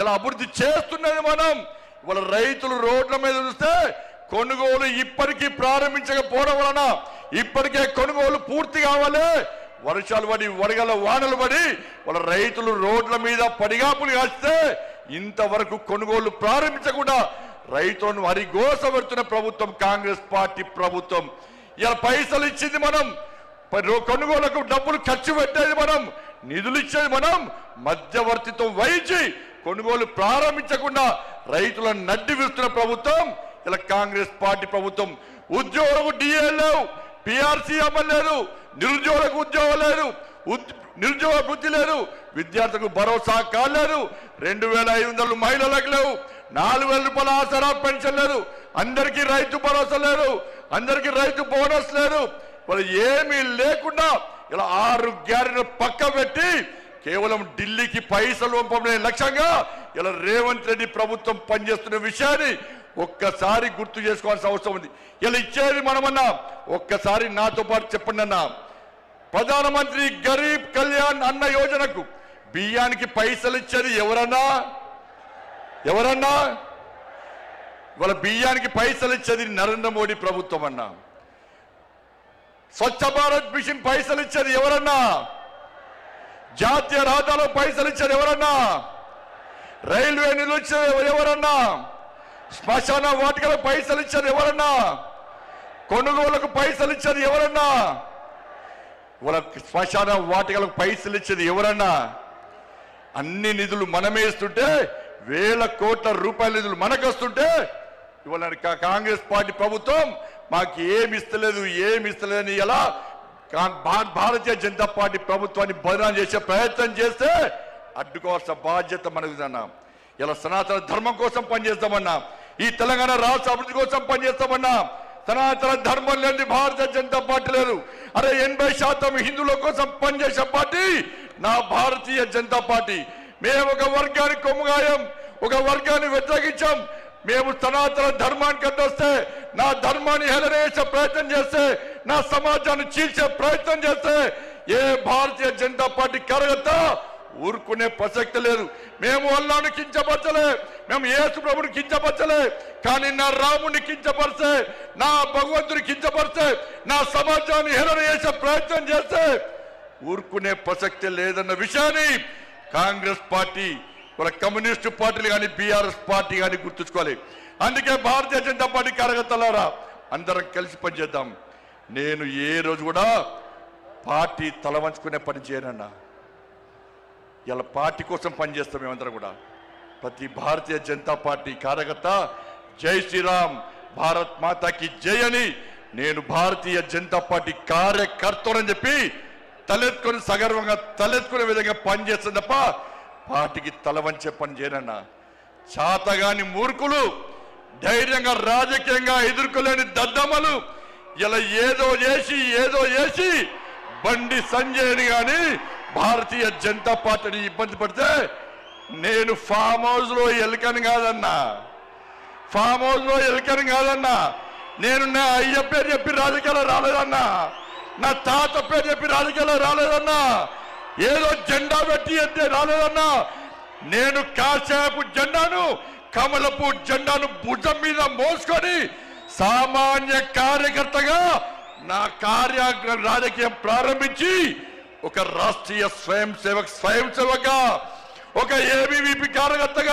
ఇలా అభివృద్ధి చేస్తున్నది మనం. ఇవాళ రైతులు రోడ్ల మీద చూస్తే కొనుగోలు ఇప్పటికీ ప్రారంభించకపోవడం వలన ఇప్పటికే కొనుగోలు పూర్తి కావాలి. వర్షాలు పడి వడగల వానలు పడి వాళ్ళ రైతులు రోడ్ల మీద పడిగాపులు కాస్తే ఇంతవరకు కొనుగోలు ప్రారంభించకుండా రైతులను హరిగోస పెడుతున్న ప్రభుత్వం కాంగ్రెస్ పార్టీ ప్రభుత్వం. ఇలా పైసలు ఇచ్చింది మనం, కొనుగోలుకు డబ్బులు ఖర్చు పెట్టేది మనం, నిధులు ఇచ్చేది మనం, మధ్యవర్తితో వహించి కొనుగోలు ప్రారంభించకుండా రైతులను నడ్డి విస్తున్న ప్రభుత్వం ఇలా కాంగ్రెస్ పార్టీ ప్రభుత్వం. ఉద్యోగులకు డిఏ లేవు, పిఆర్సీ అమలు లేదు, నిరుద్యోగులకు ఉద్యోగం లేదు, నిరుద్యోగ వృద్ధి లేదు, విద్యార్థులకు భరోసా కాలేదు, 2500 మహిళలకు లేవు, 4000 రూపాయల ఆసరా పెన్షన్ లేదు, అందరికీ రైతు భరోసా లేదు, అందరికీ రైతు బోనస్ లేదు. వాళ్ళు ఏమీ లేకుండా ఇలా 6 గ్యారెంటీలు పక్క పెట్టి కేవలం ఢిల్లీకి పైసలు పంపడే లక్ష్యంగా ఇలా రేవంత్ రెడ్డి ప్రభుత్వం పనిచేస్తున్న విషయాన్ని ఒక్కసారి గుర్తు చేసుకోవాల్సిన అవసరం ఉంది. ఇలా ఇచ్చేది మనమన్నా ఒక్కసారి నాతో పాటు చెప్పండి అన్న. ప్రధానమంత్రి గరీబ్ కళ్యాణ్ అన్న యోజనకు బియ్యానికి పైసలు ఇచ్చేది ఎవరన్నా? ఇవాళ బియ్యానికి పైసలు ఇచ్చేది నరేంద్ర మోడీ ప్రభుత్వం అన్నా. స్వచ్ఛ భారత్ మిషన్ పైసలు ఇచ్చేది ఎవరన్నా? జాతీయ రహదారులో పైసలు ఇచ్చేది ఎవరన్నా? రైల్వే నిధులు ఇచ్చేది ఎవరన్నా? శ్మశాన వాటికలకు పైసలు ఇచ్చేది ఎవరన్నా? కొనుగోలుకు పైసలు ఇచ్చేది ఎవరన్నా? వాళ్ళ శ్మశాన వాటికలకు పైసలు ఇచ్చేది ఎవరన్నా? అన్ని నిధులు మనమే ఇస్తుంటే, వేల కోట్ల రూపాయల నిధులు మనకు వస్తుంటే ఇవాళ కాంగ్రెస్ పార్టీ ప్రభుత్వం మాకు ఏమి ఇస్తలేదని ఎలా భారతీయ జనతా పార్టీ ప్రభుత్వాన్ని బదనాం చేసే ప్రయత్నం చేస్తే అడ్డుకోవాల్సిన బాధ్యత మనకుదన్నా. ఇలా సనాతన ధర్మం కోసం పనిచేస్తామన్నా, ఈ తెలంగాణ రాష్ట్ర అభివృద్ధి కోసం పనిచేస్తామన్నా. సనాతన ధర్మం లేని భారతీయ జనతా పార్టీ లేదు. అరే 80% హిందువుల కోసం పనిచేసే పార్టీ నా భారతీయ జనతా పార్టీ. మేము ఒక వర్గానికి కొమ్ముగాయం, ఒక వర్గాన్ని వ్యతిరేకించాం. మేము సనాతన ధర్మానికి అడ్డొస్తే, నా ధర్మాన్ని హేళన చేసే ప్రయత్నం చేస్తే, నా సమాజాన్ని చీల్చే ప్రయత్నం చేస్తే ఏ భారతీయ జనతా పార్టీ కార్యకర్త ఊరుకునే ప్రసక్తి లేదు. మేము అల్లాను కించపరచలే, మేము యేసు ప్రభుని కించపరచలే, కానీ నా రాముని కించపరిస్తే, నా భగవంతుని కించపరిస్తే, నా సమాజాన్ని హేళన చేసే ప్రయత్నం చేస్తే ఊరుకునే ప్రసక్తి లేదన్న విషయాన్ని కాంగ్రెస్ పార్టీ, వాళ్ళ కమ్యూనిస్టు పార్టీలు కానీ బీఆర్ఎస్ పార్టీ కానీ గుర్తుంచుకోవాలి. అందుకే భారతీయ జనతా పార్టీ కార్యకర్తలారా అందరం కలిసి పనిచేద్దాం. నేను ఏ రోజు కూడా పార్టీ తల వంచుకునే పని చేయనన్నా. ఇలా పార్టీ కోసం పనిచేస్తాం. మేమందరం కూడా ప్రతి భారతీయ జనతా పార్టీ కార్యకర్త జై శ్రీరామ్, భారత్ మాతాకి జై అని నేను భారతీయ జనతా పార్టీ కార్యకర్తనని చెప్పి తలెత్తుకొని సగర్వంగా తలెత్తుకునే విధంగా పనిచేస్తుంది తప్ప పార్టీకి తల వంచే పని చేయనన్నా. చాతగాని మూర్ఖులు, ధైర్యంగా రాజకీయంగా ఎదుర్కోలేని దద్దమ్మలు ఇలా ఏదో చేసి బండి సంజయ్ని కానీ భారతీయ జనతా పార్టీని ఇబ్బంది పడితే నేను ఫామ్ హౌస్ లో ఎలుకని కాదన్నా. నేను నా అయ్య పేరు చెప్పి రాజకీయాలు రాలేదన్నా, నా తాత పేరు చెప్పి రాజకీయాలు రాలేదన్నా, ఏదో జెండా పెట్టి ఎత్తే రాలేదన్నా. నేను కాషాయపు జెండాను, కమలపు జెండాను భుజం మీద మోసుకొని సామాన్య కార్యకర్తగా నా రాజకీయం ప్రారంభించి ఒక రాష్ట్రీయ స్వయం సేవక్ ఒక ఏబీవీపీ కార్యకర్తగా